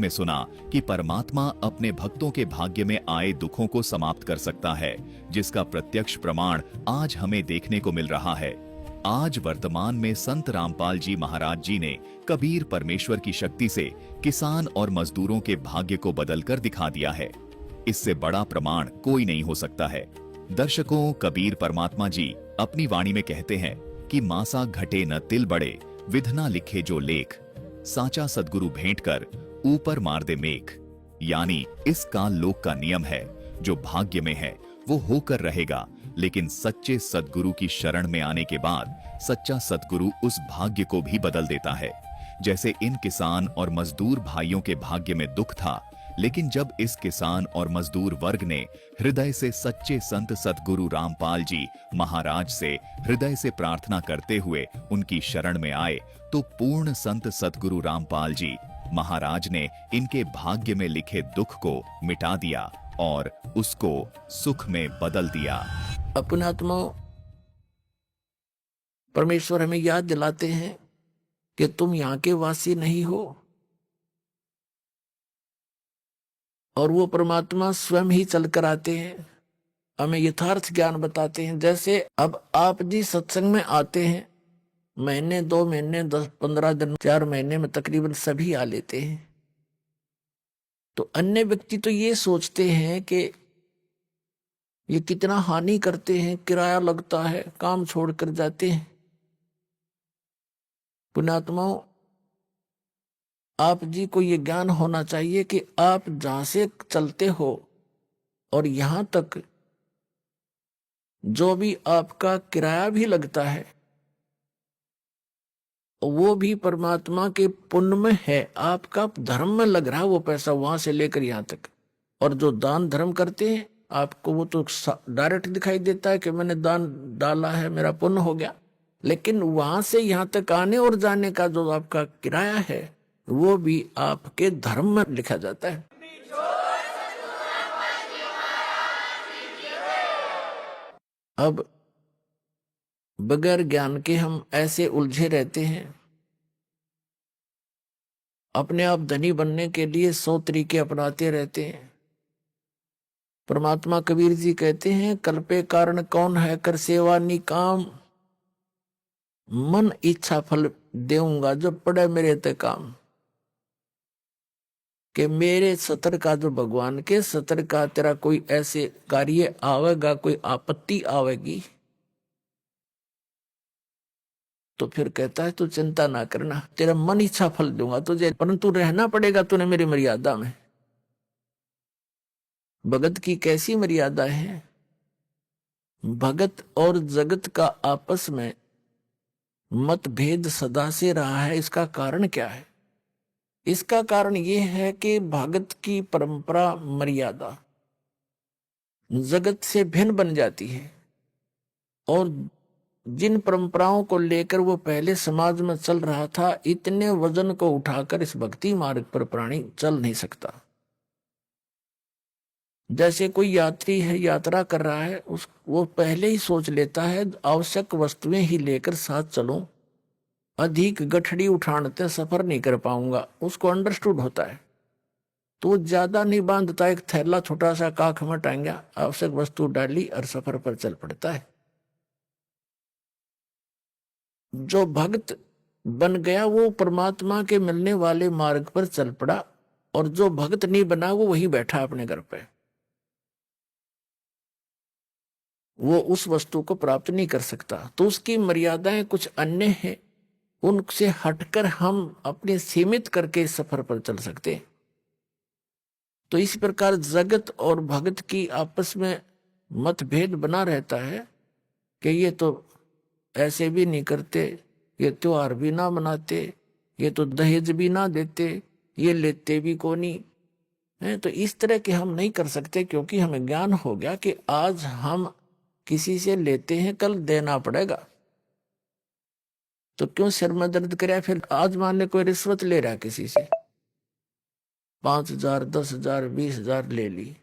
में सुना कि परमात्मा अपने भक्तों के भाग्य में आए दुखों को समाप्त कर सकता है, जिसका प्रत्यक्ष प्रमाण आज हमें देखने को मिल रहा है। आज वर्तमान में संत रामपाल जी महाराज जी ने कबीर परमेश्वर की शक्ति से किसान और मजदूरों के भाग्य को बदलकर दिखा दिया है। इससे बड़ा प्रमाण कोई नहीं हो सकता है। दर्शकों, कबीर परमात्मा जी अपनी वाणी में कहते हैं कि मासा घटे न तिल बड़े, विधना लिखे जो लेख, साचा सदगुरु भेंट कर ऊपर मार दे मेघ। यानी इस काल लोक का नियम है, जो भाग्य में है वो होकर रहेगा, लेकिन सच्चे सदगुरु की शरण में आने के बाद सच्चा सदगुरु उस भाग्य को भी बदल देता है। जैसे इन किसान और मजदूर भाइयों के भाग्य में दुख था, लेकिन जब इस किसान और मजदूर वर्ग ने हृदय से सच्चे संत सतगुरु रामपाल जी महाराज से हृदय से प्रार्थना करते हुए उनकी शरण में आए, तो पूर्ण संत सतगुरु रामपाल जी महाराज ने इनके भाग्य में लिखे दुख को मिटा दिया और उसको सुख में बदल दिया। अपने आत्मा परमेश्वर हमें याद दिलाते हैं कि तुम यहाँ के वासी नहीं हो, और वो परमात्मा स्वयं ही चलकर आते हैं, हमें यथार्थ ज्ञान बताते हैं। जैसे अब आप जी सत्संग में आते हैं, महीने 2 महीने 10-15 दिन 4 महीने में तकरीबन सभी आ लेते हैं। तो अन्य व्यक्ति तो ये सोचते हैं कि ये कितना हानि करते हैं, किराया लगता है, काम छोड़कर जाते हैं। पुण्यात्माओं, आप जी को ये ज्ञान होना चाहिए कि आप जहां से चलते हो और यहां तक जो भी आपका किराया भी लगता है, वो भी परमात्मा के पुण्य में है, आपका धर्म में लग रहा है वो पैसा, वहां से लेकर यहां तक। और जो दान धर्म करते हैं, आपको वो तो डायरेक्ट दिखाई देता है कि मैंने दान डाला है, मेरा पुण्य हो गया, लेकिन वहां से यहां तक आने और जाने का जो आपका किराया है, वो भी आपके धर्म में लिखा जाता है। अब बगैर ज्ञान के हम ऐसे उलझे रहते हैं, अपने आप धनी बनने के लिए 100 तरीके अपनाते रहते हैं। परमात्मा कबीर जी कहते हैं, कल्पे कारण कौन है कर सेवा निकाम, मन इच्छा फल देऊंगा जो पड़े मेरे ते काम। कि मेरे सतर का जो भगवान के सतर का तेरा कोई ऐसे कार्य आवेगा, कोई आपत्ति आवेगी, तो फिर कहता है तू चिंता ना करना, तेरा मन इच्छा फल दूंगा तुझे, परंतु रहना पड़ेगा तूने मेरी मर्यादा में। भगत की कैसी मर्यादा है? भगत और जगत का आपस में मतभेद सदा से रहा है। इसका कारण क्या है? इसका कारण यह है कि भगत की परंपरा मर्यादा जगत से भिन्न बन जाती है, और जिन परंपराओं को लेकर वो पहले समाज में चल रहा था, इतने वजन को उठाकर इस भक्ति मार्ग पर प्राणी चल नहीं सकता। जैसे कोई यात्री है, यात्रा कर रहा है, वो पहले ही सोच लेता है आवश्यक वस्तुएं ही लेकर साथ चलो, अधिक गठड़ी उठाने सफर नहीं कर पाऊंगा, उसको अंडरस्टूड होता है, तो ज्यादा नहीं बांधता, एक थैला छोटा सा काख में टांगा, आवश्यक वस्तु डाली और सफर पर चल पड़ता है। जो भक्त बन गया वो परमात्मा के मिलने वाले मार्ग पर चल पड़ा, और जो भक्त नहीं बना वो वहीं बैठा अपने घर पे, वो उस वस्तु को प्राप्त नहीं कर सकता। तो उसकी मर्यादाएं कुछ अन्य हैं, उनसे हटकर हम अपने सीमित करके इस सफर पर चल सकते हैं। तो इसी प्रकार जगत और भगत की आपस में मतभेद बना रहता है कि ये तो ऐसे भी नहीं करते, ये त्योहार भी ना मनाते, ये तो दहेज भी ना देते, ये लेते भी को नहीं है। तो इस तरह के हम नहीं कर सकते, क्योंकि हमें ज्ञान हो गया कि आज हम किसी से लेते हैं, कल देना पड़ेगा। तो क्यों सिर में दर्द करे? फिर आज मान ले कोई रिश्वत ले रहा है किसी से, 5,000 10,000 20,000 ले ली,